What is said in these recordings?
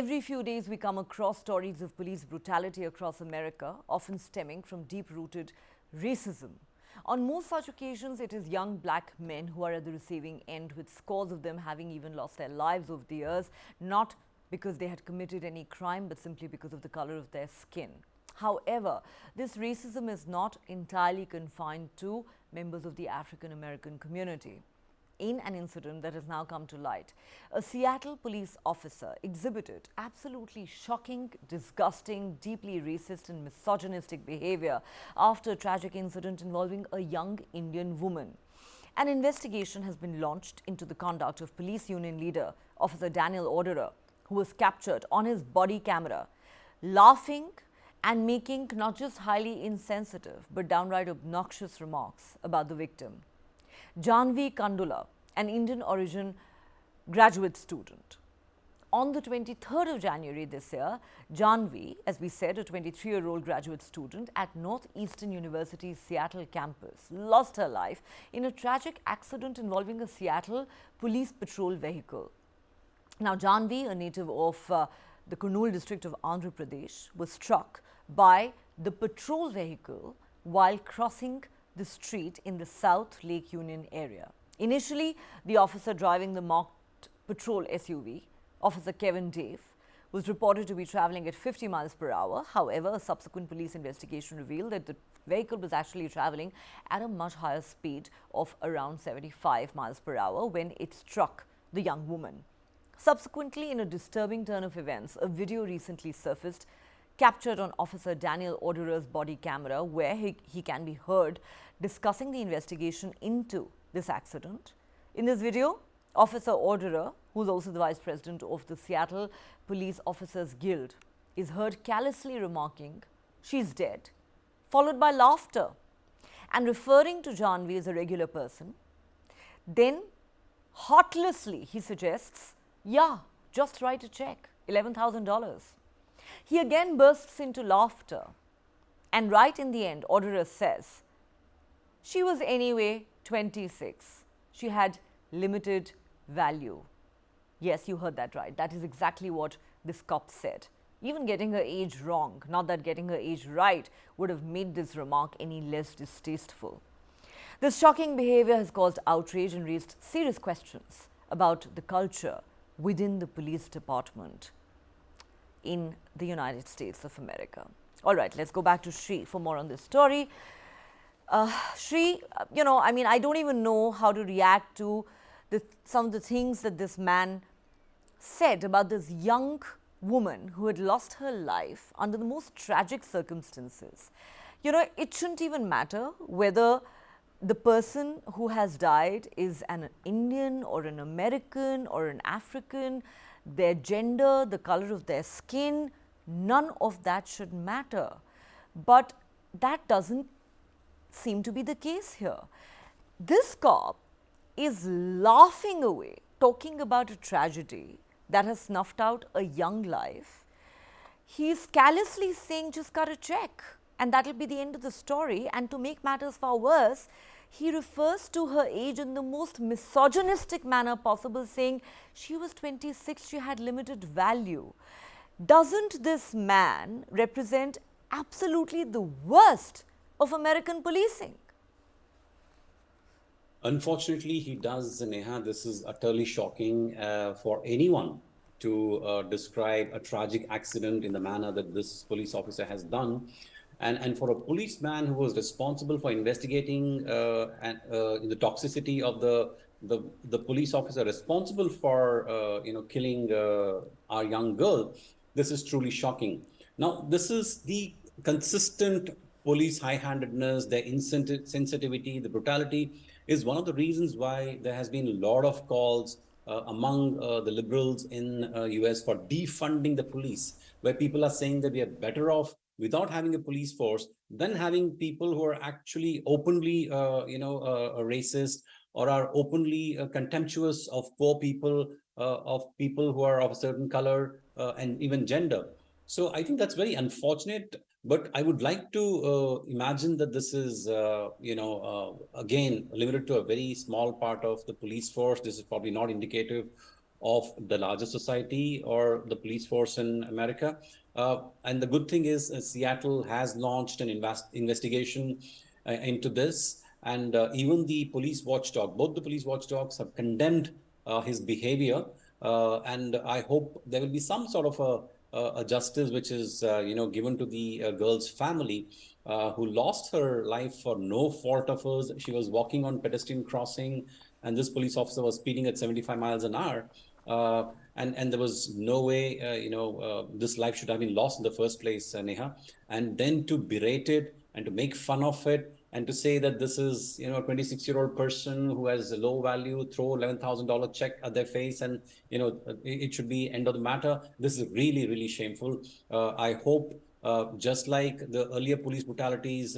Every few days we come across stories of police brutality across America, often stemming from deep-rooted racism. On most such occasions, it is young black men who are at the receiving end, with scores of them having even lost their lives over the years, not because they had committed any crime, but simply because of the color of their skin. However, this racism is not entirely confined to members of the African American community. In an incident that has now come to light, a Seattle police officer exhibited absolutely shocking, disgusting, deeply racist and misogynistic behavior after a tragic incident involving a young Indian woman. An investigation has been launched into the conduct of police union leader, Officer Daniel Auderer, who was captured on his body camera, laughing and making not just highly insensitive but downright obnoxious remarks about the victim. Jaahnavi Kandula, an Indian origin graduate student. On the 23rd of January this year, Jaahnavi, as we said, a 23-year-old graduate student at Northeastern University's Seattle campus, lost her life in a tragic accident involving a Seattle police patrol vehicle. Now, Jaahnavi, a native of the Kurnool district of Andhra Pradesh, was struck by the patrol vehicle while crossing the street in the South Lake Union area. Initially, the officer driving the marked patrol SUV, Officer Kevin Dave, was reported to be traveling at 50 miles per hour. However, a subsequent police investigation revealed that the vehicle was actually traveling at a much higher speed of around 75 miles per hour when it struck the young woman. Subsequently, in a disturbing turn of events, a video recently surfaced captured on Officer Daniel Auderer's body camera, where he can be heard discussing the investigation into this accident. In this video, Officer Auderer, who is also the vice president of the Seattle Police Officers Guild, is heard callously remarking, "She's dead," followed by laughter and referring to Jaahnavi as a regular person. Then, heartlessly, he suggests, "Yeah, just write a check, $11,000. He again bursts into laughter, and right in the end, Auderer says, "She was anyway 26. She had limited value." Yes, you heard that right. That is exactly what this cop said. Even getting her age wrong, not that getting her age right, would have made this remark any less distasteful. This shocking behavior has caused outrage and raised serious questions about the culture within the police department in the United States of America. All right, let's go back to Shri for more on this story. Shri, I don't even know how to react to some of the things that this man said about this young woman who had lost her life under the most tragic circumstances. It shouldn't even matter whether the person who has died is an Indian or an American or an African, their gender, the color of their skin, none of that should matter. But that doesn't seem to be the case here. This cop is laughing away, talking about a tragedy that has snuffed out a young life. He's callously saying, "Just cut a check," and that'll be the end of the story. And to make matters far worse, he refers to her age in the most misogynistic manner possible, saying she was 26, she had limited value. Doesn't this man represent absolutely the worst of American policing? Unfortunately, he does, Neha. This is utterly shocking for anyone to describe a tragic accident in the manner that this police officer has done. And for a policeman who was responsible for investigating the toxicity of the police officer responsible for killing our young girl, this is truly shocking. Now, this is the consistent police high-handedness, their insensitivity, the brutality is one of the reasons why there has been a lot of calls among the liberals in US for defunding the police, where people are saying that we are better off without having a police force than having people who are actually openly racist or are openly contemptuous of poor people, of people who are of a certain color and even gender. So I think that's very unfortunate. But I would like to imagine that this is, again, limited to a very small part of the police force. This is probably not indicative of the larger society or the police force in America. And the good thing is Seattle has launched an investigation into this. And even the police watchdog, both the police watchdogs have condemned his behavior. And I hope there will be some sort of a justice which is, given to the girl's family who lost her life for no fault of hers. She was walking on pedestrian crossing, and this police officer was speeding at 75 miles an hour. And there was no way, this life should have been lost in the first place, Neha. And then to berate it and to make fun of it and to say that this is, a 26-year-old person who has a low value, throw $11,000 check at their face, and it should be end of the matter. This is really, really shameful. I hope, just like the earlier police brutalities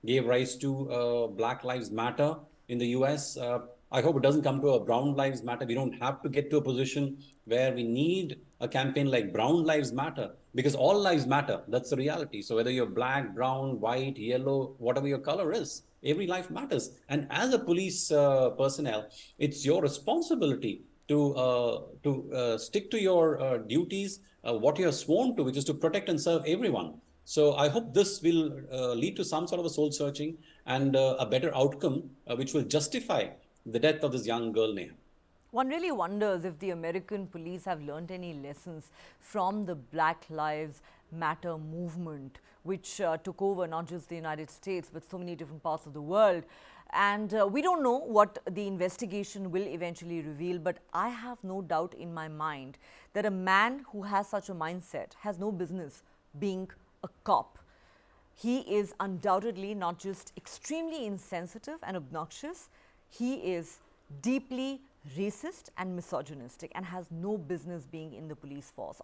gave rise to Black Lives Matter in the US. I hope it doesn't come to a Brown Lives Matter. We don't have to get to a position where we need a campaign like Brown Lives Matter, because all lives matter. That's the reality. So whether you're black, brown, white, yellow, whatever your color is, every life matters. And as a police personnel, it's your responsibility to stick to your duties, what you're sworn to, which is to protect and serve everyone. So I hope this will lead to some sort of a soul searching and a better outcome, which will justify the death of this young girl, Neha. One really wonders if the American police have learnt any lessons from the Black Lives Matter movement, which took over not just the United States, but so many different parts of the world. And we don't know what the investigation will eventually reveal, but I have no doubt in my mind that a man who has such a mindset has no business being a cop. He is undoubtedly not just extremely insensitive and obnoxious, he is deeply racist and misogynistic and has no business being in the police force.